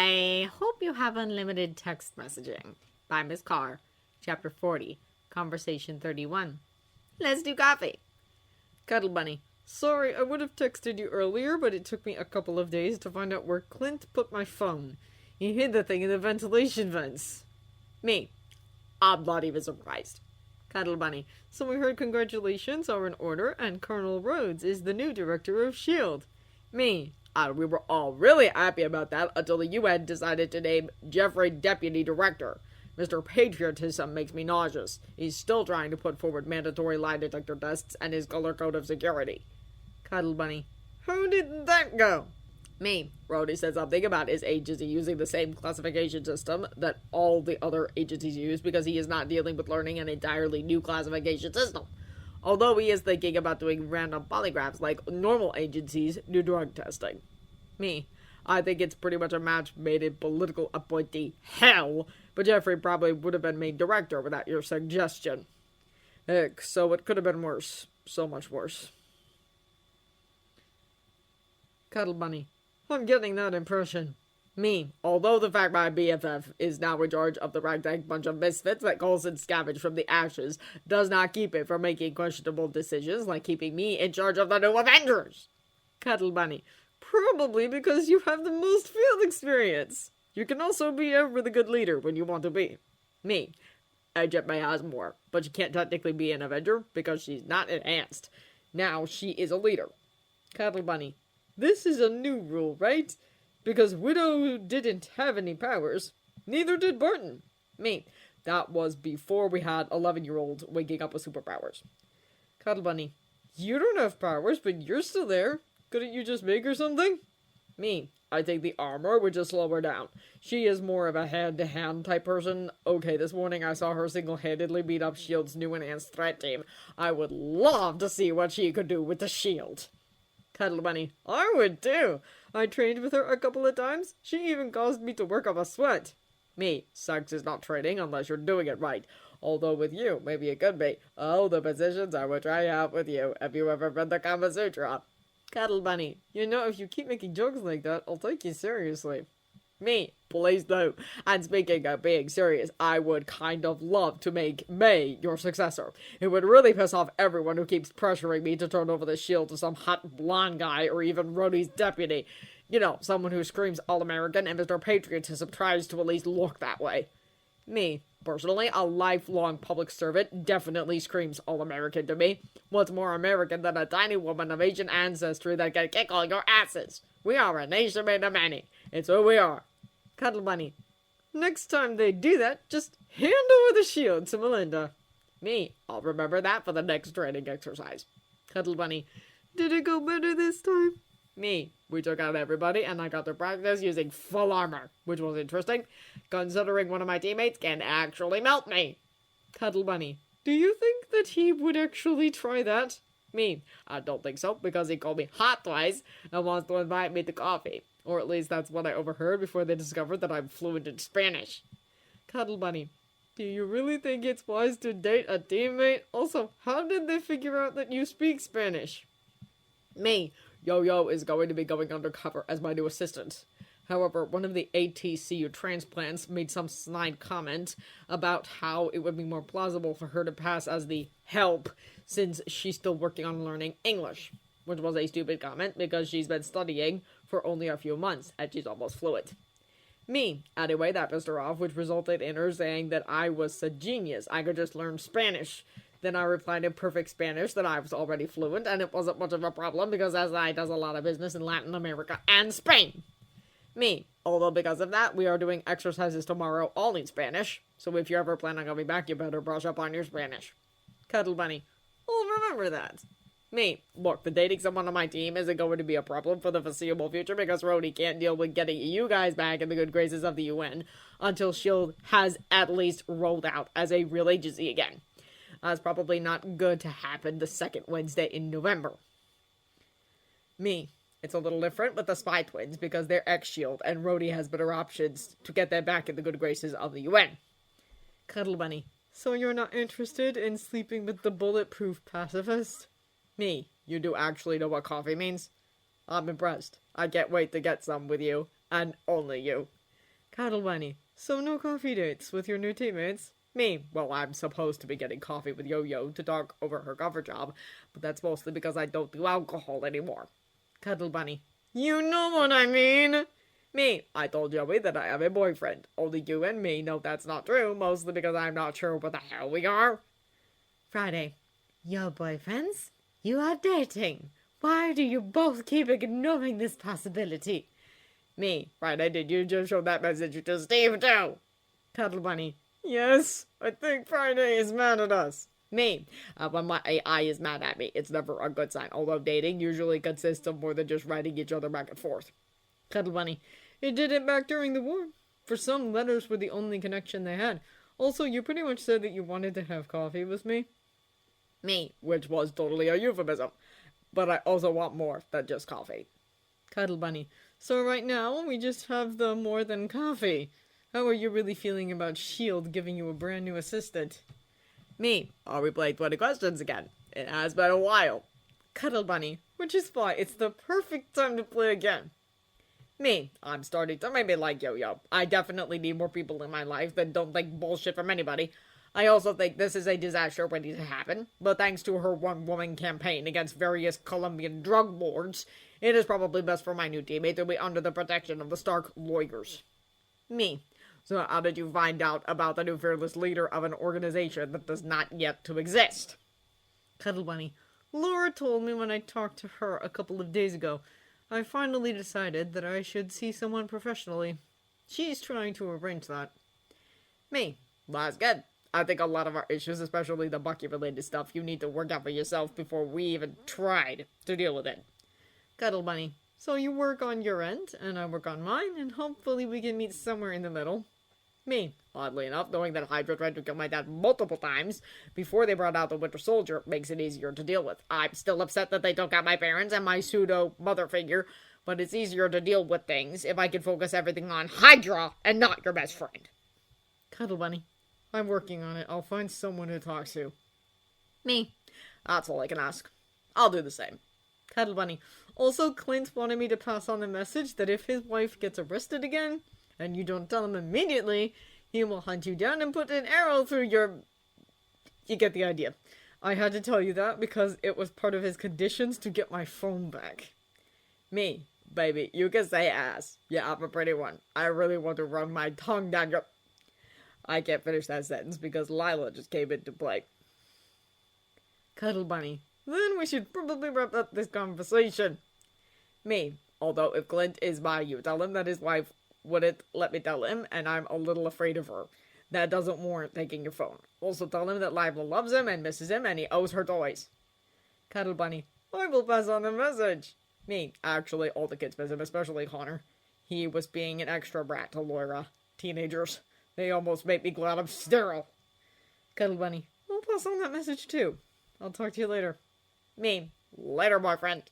I hope you have unlimited text messaging. By Miss Carr. Chapter 40. Conversation 31. Let's do coffee. Cuddle Bunny. Sorry, I would have texted you earlier, but it took me a couple of days to find out where Clint put my phone. He hid the thing in the ventilation vents. Me. I'm not even surprised. Cuddle Bunny. So we heard congratulations are in order, and Colonel Rhodes is the new director of S.H.I.E.L.D. Me. We were all really happy about that until the UN decided to name Jeffrey deputy director. Mr. Patriotism makes me nauseous. He's still trying to put forward mandatory lie detector tests and his color code of security. Cuddle Bunny. How did that go? Me. Rhodey said something about his agency using the same classification system that all the other agencies use because he is not dealing with learning an entirely new classification system. Although he is thinking about doing random polygraphs like normal agencies do drug testing. Me. I think it's pretty much a match made in political appointee hell, but Jeffrey probably would have been made director without your suggestion. Heck, so it could have been worse. So much worse. Cuddle Bunny. I'm getting that impression. Me. Although the fact my BFF is now in charge of the ragtag bunch of misfits that Coulson scavenged from the ashes does not keep it from making questionable decisions like keeping me in charge of the new Avengers. Cuddle Bunny. Probably because you have the most field experience. You can also be a really good leader when you want to be. Me. Agent May has more, but she can't technically be an Avenger because she's not enhanced. Now she is a leader. Cuddle Bunny. This is a new rule, right? Because Widow didn't have any powers. Neither did Barton. Me. That was before we had 11-year-olds waking up with superpowers. Cuddle Bunny. You don't have powers, but you're still there. Couldn't you just make her something? Me. I think the armor would just slow her down. She is more of a hand-to-hand type person. Okay, this morning I saw her single-handedly beat up S.H.I.E.L.D.'s new enhanced threat team. I would love to see what she could do with the shield. Cuddle Bunny. I would too. I trained with her a couple of times. She even caused me to work up a sweat. Me. Sex is not training unless you're doing it right. Although with you, maybe it could be. Oh, the positions I would try out with you. Have you ever read the Kama Sutra? Cuddle Bunny. You know, if you keep making jokes like that, I'll take you seriously. Me. Please do. And speaking of being serious, I would kind of love to make May your successor. It would really piss off everyone who keeps pressuring me to turn over the shield to some hot blonde guy or even Rhodey's deputy. You know, someone who screams All-American and Mr. Patriotism tries to at least look that way. Me. Personally, a lifelong public servant definitely screams All-American to me. What's more American than a tiny woman of Asian ancestry that can kick all your asses? We are a nation made of many. It's who we are. Cuddle Bunny. Next time they do that, just hand over the shield to Melinda. Me. I'll remember that for the next training exercise. Cuddle Bunny. Did it go better this time? Me. We took out everybody and I got to practice using full armor, which was interesting, considering one of my teammates can actually melt me. Cuddle Bunny. Do you think that he would actually try that? Me. I don't think so, because he called me hot twice and wants to invite me to coffee. Or at least that's what I overheard before they discovered that I'm fluent in Spanish. Cuddle Bunny. Do you really think it's wise to date a teammate? Also, how did they figure out that you speak Spanish? Me. Yo-Yo is going to be going undercover as my new assistant. However, one of the ATCU transplants made some snide comment about how it would be more plausible for her to pass as the help since she's still working on learning English. Which was a stupid comment because she's been studying for only a few months and she's almost fluent. Me. Anyway, that pissed her off, which resulted in her saying that I was a genius. I could just learn Spanish. Then I replied in perfect Spanish that I was already fluent and it wasn't much of a problem because SI does a lot of business in Latin America and Spain. Me. Although because of that, we are doing exercises tomorrow all in Spanish. So if you ever plan on coming back, you better brush up on your Spanish. Cuddle Bunny. I'll remember that. Me. Look, the dating someone on my team isn't going to be a problem for the foreseeable future because Rhodey can't deal with getting you guys back in the good graces of the UN until S.H.I.E.L.D. has at least rolled out as a real agency again. That's probably not good to happen the second Wednesday in November. Me. It's a little different with the Spy Twins because they're ex-S.H.I.E.L.D. and Rhodey has better options to get them back in the good graces of the UN. Cuddle Bunny. So you're not interested in sleeping with the bulletproof pacifist? Me. You do actually know what coffee means? I'm impressed. I can't wait to get some with you. And only you. Cuddle Bunny. So no coffee dates with your new teammates? Me, well, I'm supposed to be getting coffee with Yo-Yo to talk over her cover job, but that's mostly because I don't do alcohol anymore. Cuddle Bunny. You know what I mean! Me, I told Joey that I have a boyfriend. Only you and me know that's not true, mostly because I'm not sure what the hell we are. Friday. Your boyfriends? You are dating. Why do you both keep ignoring this possibility? Me, Friday, did you just show that message to Steve too? Cuddle Bunny. Yes, I think Friday is mad at us. Me, when my AI is mad at me, it's never a good sign, although dating usually consists of more than just writing each other back and forth. Cuddle Bunny. It did it back during the war. For some, letters were the only connection they had. Also, you pretty much said that you wanted to have coffee with me. Me, which was totally a euphemism. But I also want more than just coffee. Cuddle Bunny. So right now, we just have the more than coffee. How are you really feeling about S.H.I.E.L.D. giving you a brand new assistant? Me, are we playing 20 questions again? It has been a while. Cuddle Bunny. Which is why it's the perfect time to play again. Me, I'm starting to maybe like Yo-Yo. I definitely need more people in my life that don't take bullshit from anybody. I also think this is a disaster waiting to happen, but thanks to her one-woman campaign against various Colombian drug lords, it is probably best for my new teammate to be under the protection of the Stark lawyers. Me. So how did you find out about the new fearless leader of an organization that does not yet to exist? Cuddle Bunny. Laura told me when I talked to her a couple of days ago. I finally decided that I should see someone professionally. She's trying to arrange that. Me. That's good. I think a lot of our issues, especially the Bucky-related stuff, you need to work out for yourself before we even tried to deal with it. Cuddle Bunny. So you work on your end, and I work on mine, and hopefully we can meet somewhere in the middle. Me. Oddly enough, knowing that Hydra tried to kill my dad multiple times before they brought out the Winter Soldier makes it easier to deal with. I'm still upset that they took out my parents and my pseudo-mother figure, but it's easier to deal with things if I can focus everything on Hydra and not your best friend. Cuddle Bunny. I'm working on it. I'll find someone to talk to. Me. That's all I can ask. I'll do the same. Cuddle Bunny. Also, Clint wanted me to pass on the message that if his wife gets arrested again, and you don't tell him immediately, he will hunt you down and put an arrow through your... You get the idea. I had to tell you that because it was part of his conditions to get my phone back. Me. Baby, you can say ass. Yeah, I'm a pretty one. I really want to run my tongue down your... I can't finish that sentence because Lila just came into play. Cuddle Bunny. Then we should probably wrap up this conversation. Me. Although if Clint is by you, tell him that his wife wouldn't let me tell him, and I'm a little afraid of her. That doesn't warrant taking your phone. Also tell him that Lila loves him and misses him, and he owes her toys. Cuddle Bunny. I will pass on the message. Me. Actually, all the kids miss him, especially Connor. He was being an extra brat to Laura. Teenagers. They almost make me glad I'm sterile. Cuddle Bunny. I'll pass on that message too. I'll talk to you later. Me. Later, boyfriend.